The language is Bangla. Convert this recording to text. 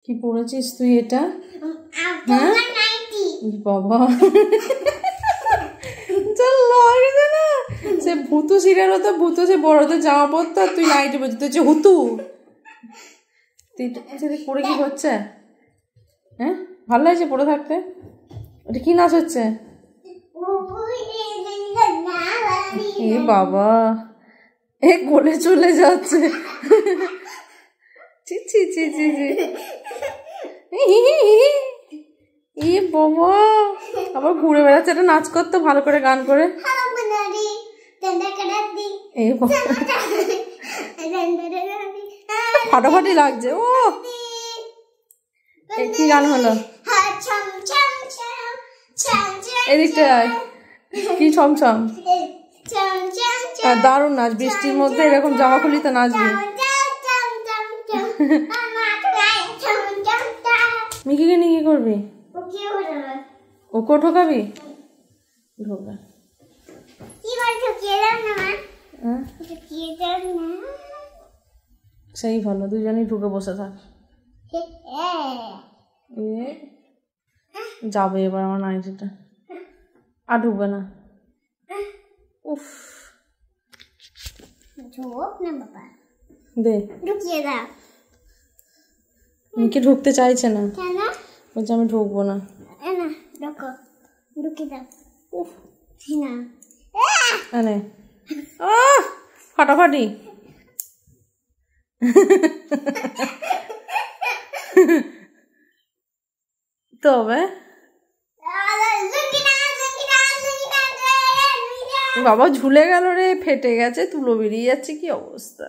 কি পড়েছিস তুই এটা? হ্যাঁ বাবা চল লাগে না, সে ভূতু সিরিয়াল হতো, ভূতু সে বড়দের জামা পরতো আর তুই নাইটি পরছিস, তুই হচ্ছে হুতু। তুই পড়ে কি হচ্ছে? হ্যাঁ ভালো লাগছে পড়ে থাকতে? ওটা কি নাচ হচ্ছে? এ বাবা এ কোলে চলে যাচ্ছে। ছি ছি ছি ছি ছি। এ বাবা আবার ঘুরে বেড়াচ্ছে, একটা নাচ করতো ভালো করে গান করে। ফাটাফাটি লাগছে। ও কি গান হলো? এদিকটা কি ছমছম, দারুণ নাচ, বৃষ্টির মধ্যে এরকম জামা খুলিতে নাচবি। মিকিকে নিয়ে কি করবি? ওকে ঢোকাবি? ঢোকা সেই ভালো, দুজনেই ঢুকে বসে থাক। যাবে এবার আমার নাইটিটা, আর ঢুকবে না। উফ দে ঢুকিয়ে দাও। মিকি ঢুকতে চাইছে না, বলছে আমি ঢুকবো না। উফ না ফাটাফাটি। তবে বাবা ঝুলে গেল রে, ফেটে গেছে, তুলো বেরিয়ে যাচ্ছে, কি অবস্থা।